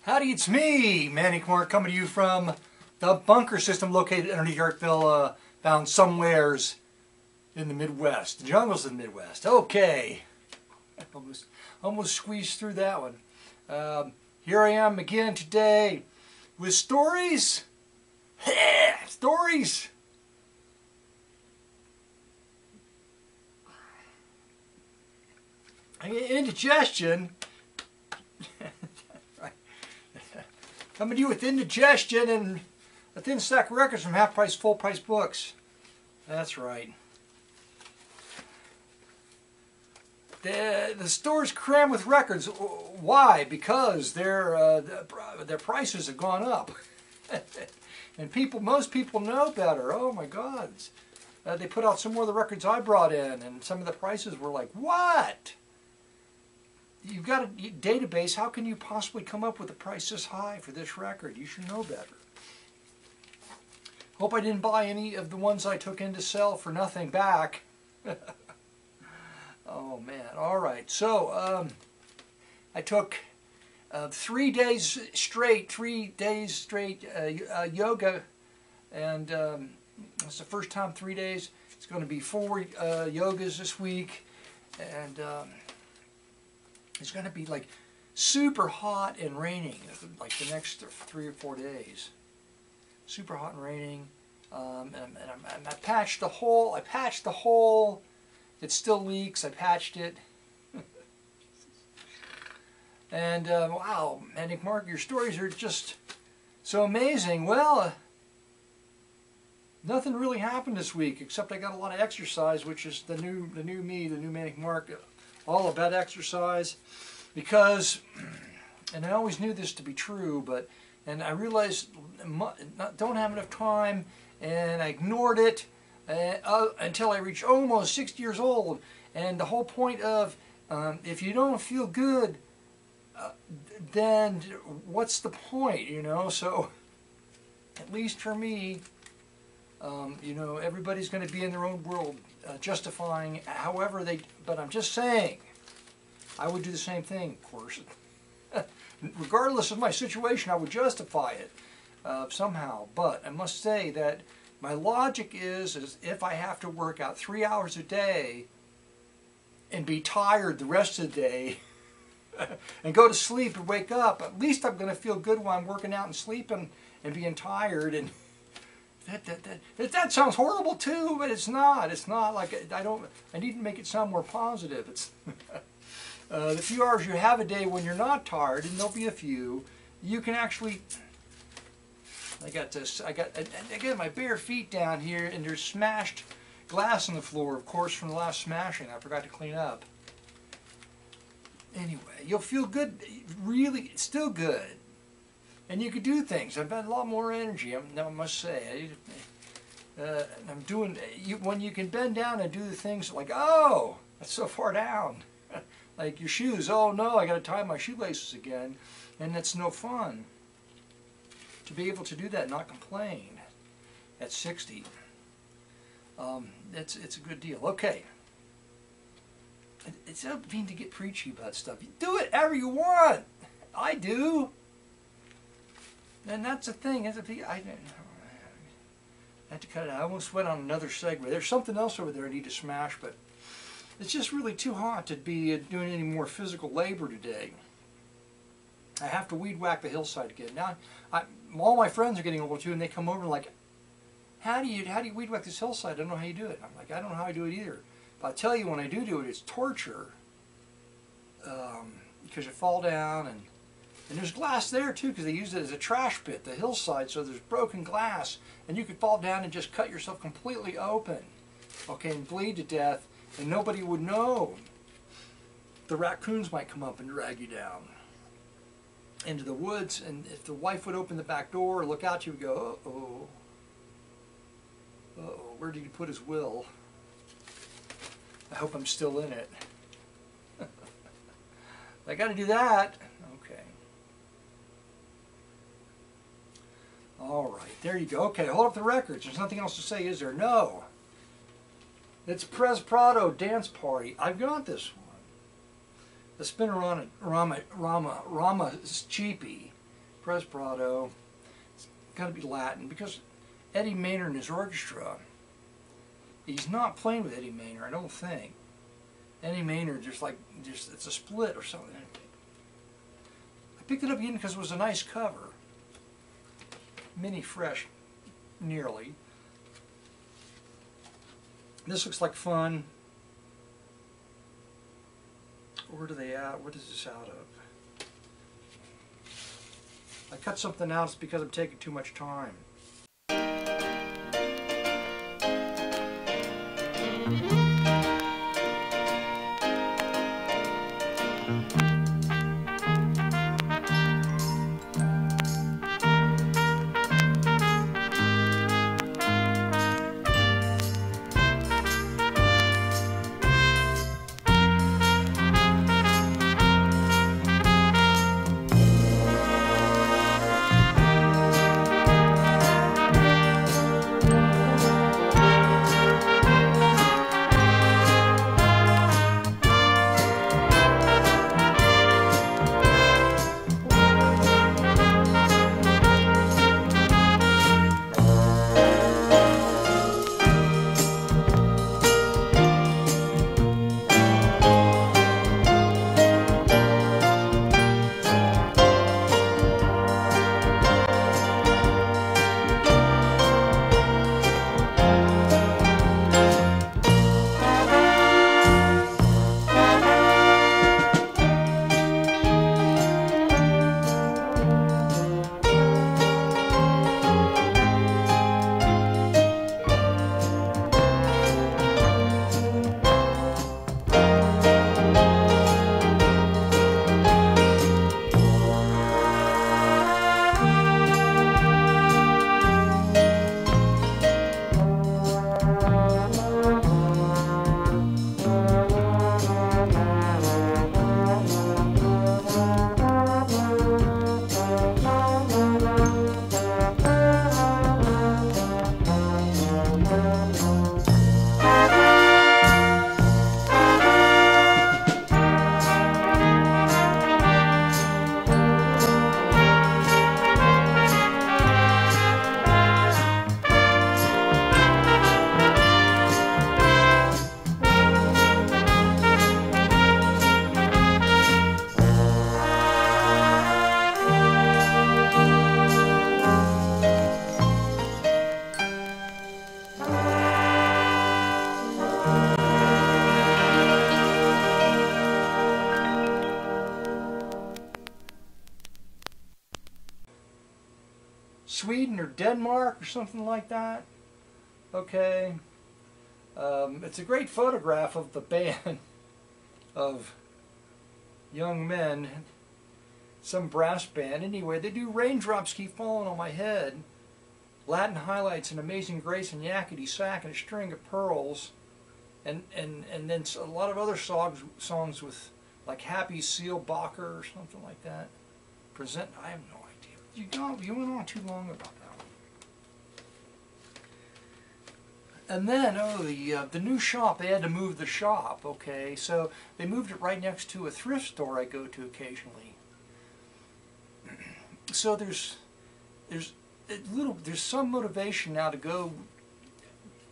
Howdy, it's me, Manic Mark, coming to you from the bunker system located underneath Yartville, found somewheres in the Midwest, the jungles of the Midwest. Okay, almost squeezed through that one. Here I am again today with stories. Stories. Indigestion. Coming to you with Indigestion and a thin stack of records from Half Price, Full Price Books. That's right. The store's crammed with records. Why? Because their prices have gone up, and most people know better. Oh my God! They put out some more of the records I brought in, and some of the prices were like, what? You've got a database. How can you possibly come up with a price this high for this record? You should know better. Hope I didn't buy any of the ones I took in to sell for nothing back. Oh man! All right. So I took 3 days straight. 3 days straight yoga, and it's the first time 3 days. It's going to be 4 yogas this week, and it's going to be like super hot and raining like the next 3 or 4 days. Super hot and raining. And I patched the hole. It still leaks. I patched it. And wow, Manic Mark, your stories are just so amazing. Well, nothing really happened this week except I got a lot of exercise, which is the new me, the new Manic Mark. All about exercise, because, and I always knew this to be true, and I realized don't have enough time, and I ignored it until I reached almost 60 years old. And the whole point of if you don't feel good, then what's the point, you know? So at least for me, you know, everybody's going to be in their own world, justifying however they, but I'm just saying, I would do the same thing, of course. Regardless of my situation, I would justify it somehow. But I must say that my logic is if I have to work out 3 hours a day and be tired the rest of the day and go to sleep and wake up, at least I'm going to feel good while I'm working out and sleeping and being tired. And that sounds horrible too, but it's not. It's not like I need to make it sound more positive. It's the few hours you have a day when you're not tired, and there'll be a few, you can actually. I got my bare feet down here, and there's smashed glass on the floor, of course, from the last smashing. I forgot to clean up. Anyway, you'll feel good, really, still good. And you could do things. I've got a lot more energy, I must say. I'm doing, when you can bend down and do the things like, oh, that's so far down. Like your shoes, oh no, I got to tie my shoelaces again. And it's no fun to be able to do that and not complain at 60. It's a good deal. Okay. It's not mean to get preachy about stuff. You do it ever you want. I do. And that's the thing. I had to cut it out. I almost went on another segment. There's something else over there I need to smash, but it's just really too hot to be doing any more physical labor today. I have to weed whack the hillside again. Now, all my friends are getting older too, and they come over and like, how do you weed whack this hillside? I don't know how you do it. I'm like, I don't know how I do it either. But I tell you, when I do it, it's torture. Because you fall down, and there's glass there too, because they use it as a trash pit, the hillside, so there's broken glass, and you could fall down and just cut yourself completely open, okay, and bleed to death, and nobody would know. The raccoons might come up and drag you down into the woods, and if the wife would open the back door or look out, you would go, uh-oh, uh-oh, where did he put his will? I hope I'm still in it. I got to do that. Okay. All right, there you go. Okay, hold up the records. There's nothing else to say, is there? No. It's Pres Prado Dance Party. I've got this one. The Spinorama Cheapy. Presbrado. It's got to be Latin because Eddie Maynard and his orchestra. He's not playing with Eddie Maynard, I don't think. Eddie Maynard just it's a split or something. I picked it up again because it was a nice cover. Mini fresh, nearly. This looks like fun. Where do they out? What is this out of? I cut something out. It's because I'm taking too much time. Sweden or Denmark or something like that. Okay. It's a great photograph of the band of young men, some brass band. Anyway, they do Raindrops Keep Falling on My Head, Latin Highlights, and Amazing Grace, and Yakety Sack, and A String of Pearls, and then a lot of other songs with like Happy Seal Bacher or something like that. I have no idea. You went on too long about that one. And then, the new shop, they had to move the shop, okay? So they moved it right next to a thrift store I go to occasionally. So there's some motivation now to go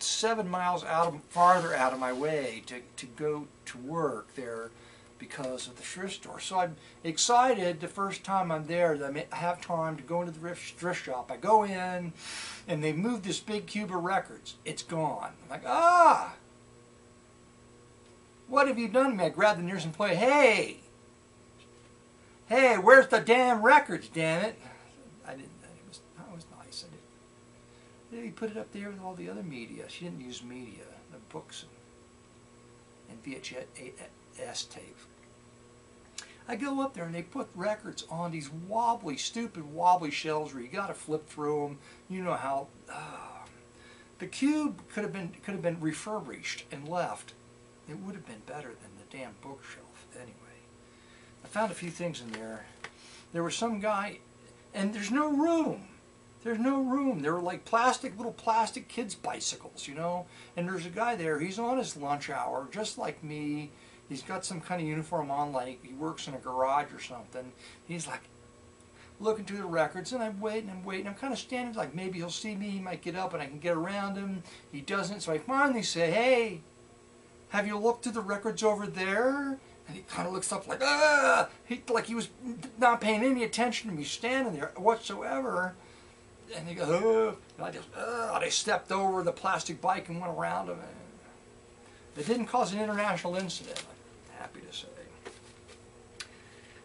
7 miles farther out of my way to go to work there because of the thrift store. So I'm excited the first time I'm there that I have time to go into the thrift shop. I go in and they moved this big cube of records. It's gone. I'm like, ah! What have you done to me? I grab the nearest and play, hey! Hey, where's the damn records, damn it? I didn't, that was nice. He put it up there with all the other media. She didn't use media, the books and VHS tape. I go up there and they put records on these wobbly, stupid wobbly shelves where you got to flip through them. You know how the cube could have been refurbished and left. It would have been better than the damn bookshelf. Anyway, I found a few things in there. There was some guy, and there's no room. There's no room. There were like little plastic kids' bicycles, you know. And there's a guy there. He's on his lunch hour, just like me. He's got some kind of uniform on, like he works in a garage or something. He's like looking through the records, and I'm waiting, I'm kind of standing like maybe he'll see me, he might get up and I can get around him. He doesn't, so I finally say, hey, have you looked through the records over there? And he kind of looks up like, ah! Like he was not paying any attention to me standing there whatsoever. And he goes, oh! And I stepped over the plastic bike and went around him. It didn't cause an international incident, I'm happy to say.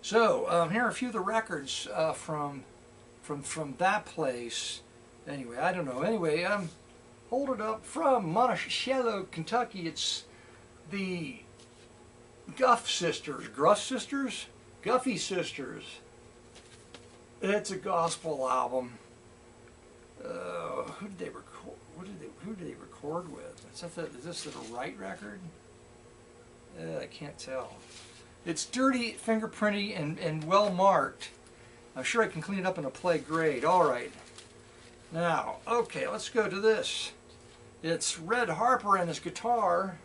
So here are a few of the records from that place. Anyway, I don't know. Anyway, hold it up from Monticello, Kentucky. It's the Guff Sisters. Guffey Sisters. It's a gospel album. Who did they record? Who did they record with? Is this the right record? I can't tell. It's dirty, fingerprinty, and well marked. I'm sure I can clean it up in a play grade. All right. Now, okay, let's go to this. It's Red Harper and his guitar,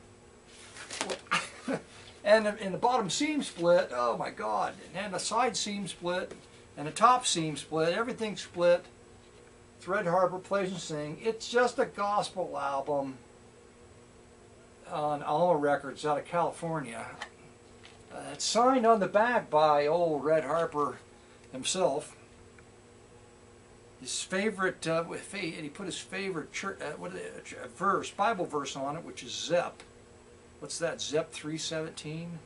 and in the bottom seam split. Oh my God! And the side seam split, and the top seam split. Everything split. It's Red Harper plays and sings. It's just a gospel album on Alma Records out of California. It's signed on the back by old Red Harper himself. His favorite, and he put his favorite church, Bible verse on it, which is Zep. What's that? Zep 3:17.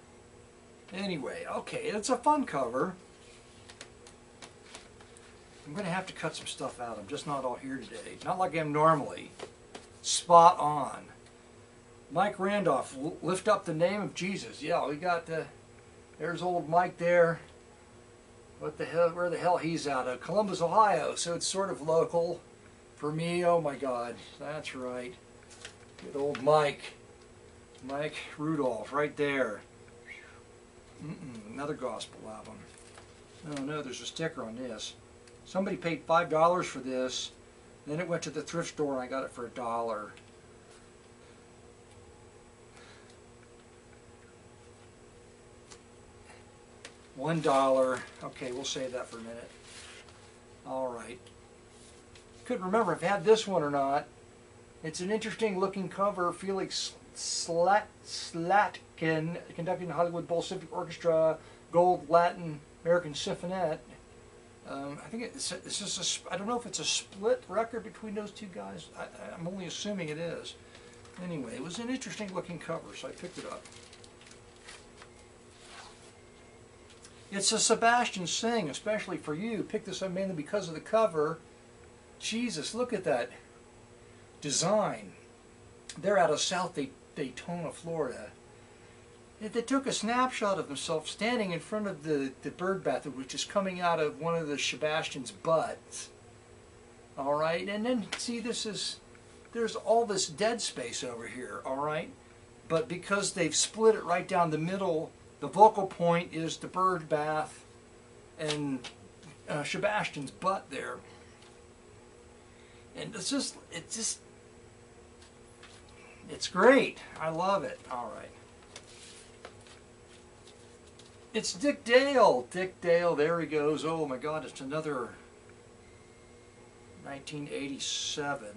Anyway, okay, it's a fun cover. I'm going to have to cut some stuff out. I'm just not all here today. Not like I am normally. Spot on. Mike Randolph, lift up the name of Jesus. Yeah, we got there's old Mike there. What the hell? Where the hell he's out of? Columbus, Ohio. So it's sort of local for me. Oh my God, that's right. Good old Mike. Mike Rudolph, right there. Another gospel album. Oh no, there's a sticker on this. Somebody paid $5 for this. Then it went to the thrift store and I got it for $1. $1. Okay, we'll save that for a minute. All right. Couldn't remember if I had this one or not. It's an interesting looking cover. Felix Slatkin conducting the Hollywood Bowl Symphony Orchestra, Gold Latin American Symphonette. I think it's just I don't know if it's a split record between those two guys. I'm only assuming it is. Anyway, it was an interesting looking cover, so I picked it up. It's a Sebastian Sing, especially for you. Picked this up mainly because of the cover. Jesus, look at that design. They're out of South Daytona, Florida. They took a snapshot of himself standing in front of the bird bath, which is coming out of one of the Sebastian's butts. All right, and then see, there's all this dead space over here. All right, but because they've split it right down the middle, the vocal point is the bird bath and Sebastian's butt there. And it's great. I love it. All right. It's Dick Dale. Dick Dale, there he goes. Oh my God, it's another 1987.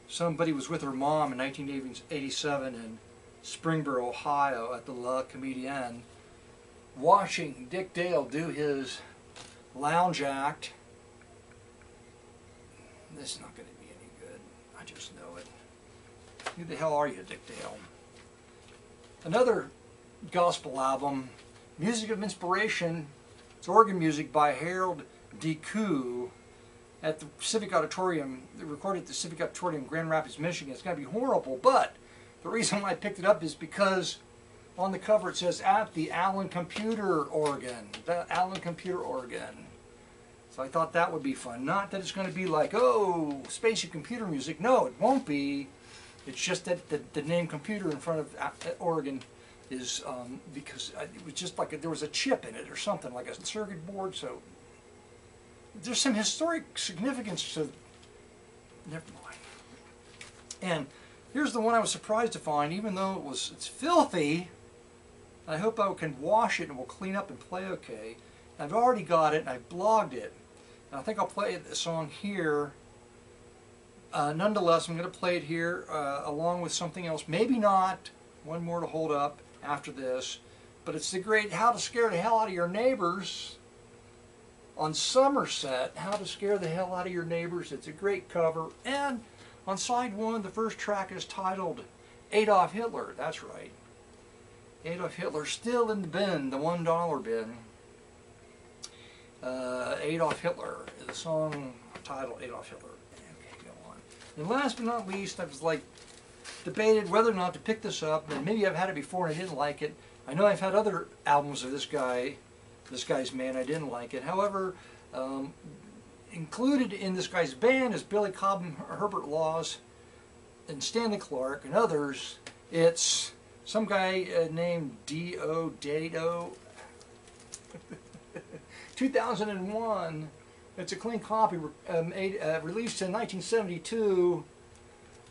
Somebody was with her mom in 1987 in Springboro, Ohio at the La Comedienne, watching Dick Dale do his lounge act. This is not going to be any good. I just know it. Who the hell are you, Dick Dale? Another gospel album, Music of Inspiration. It's organ music by Harold DeCoo at the Civic Auditorium. They recorded at the Civic Auditorium in Grand Rapids, Michigan. It's going to be horrible, but the reason why I picked it up is because on the cover it says at the Allen Computer Organ. The Allen Computer Organ. So I thought that would be fun. Not that it's going to be like, oh, spacey computer music. No, it won't be. It's just that the name computer in front of organ is because it was just like there was a chip in it or something, like a circuit board. So there's some historic significance to. Never mind. And here's the one I was surprised to find, even though it's filthy. I hope I can wash it and we'll clean up and play okay. I've already got it, and I've blogged it. And I think I'll play the song here. Nonetheless, I'm going to play it here along with something else. Maybe not. One more to hold up after this. But it's the great How to Scare the Hell Out of Your Neighbors on Somerset. How to Scare the Hell Out of Your Neighbors. It's a great cover. And on side one, the first track is titled Adolf Hitler. That's right. Adolf Hitler still in the bin, the $1 bin. Adolf Hitler is a song titled Adolf Hitler. Okay, go on. And last but not least, I was like debated whether or not to pick this up. And maybe I've had it before and I didn't like it. I know I've had other albums of this guy's man. I didn't like it. However, included in this guy's band is Billy Cobham, Herbert Laws, and Stanley Clarke, and others. It's some guy named D.O. Dado. 2001. It's a clean copy, released in 1972.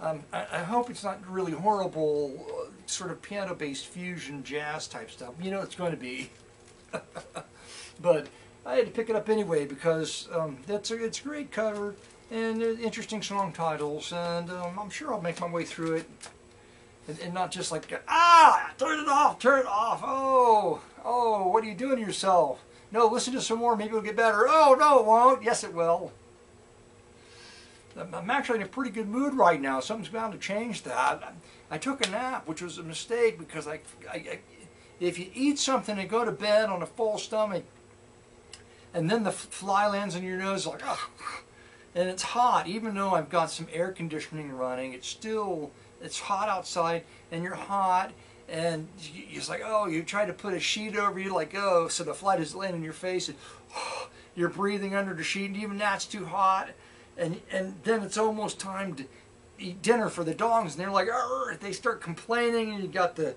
I hope it's not really horrible, sort of piano-based fusion jazz type stuff. You know it's going to be. But I had to pick it up anyway because it's a great cover and interesting song titles, and I'm sure I'll make my way through it. And not just like, turn it off, oh, what are you doing to yourself? No, listen to some more, maybe it'll get better. Oh, no, it won't. Yes, it will. I'm actually in a pretty good mood right now. Something's bound to change that. I took a nap, which was a mistake, because if you eat something and go to bed on a full stomach, and then the fly lands on your nose, like, and it's hot, even though I've got some air conditioning running, it's hot outside, and you're hot, and it's like, you try to put a sheet over you, like, so the fly doesn't land in your face, and you're breathing under the sheet, and even that's too hot, and then it's almost time to eat dinner for the dogs, and they're like, they start complaining, and you got the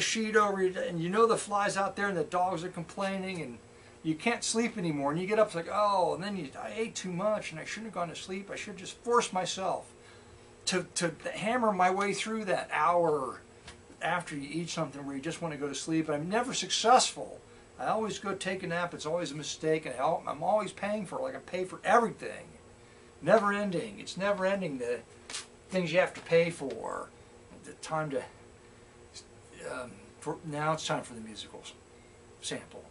sheet over you, and you know the fly's out there, and the dogs are complaining, and you can't sleep anymore, and you get up, it's like, and then I ate too much, and I shouldn't have gone to sleep. I should just force myself to hammer my way through that hour after you eat something where you just want to go to sleep. I'm never successful. I always go take a nap. It's always a mistake, and I'm always paying for it. Like I pay for everything. Never ending. It's never ending, the things you have to pay for. The time to... now it's time for the musical sample.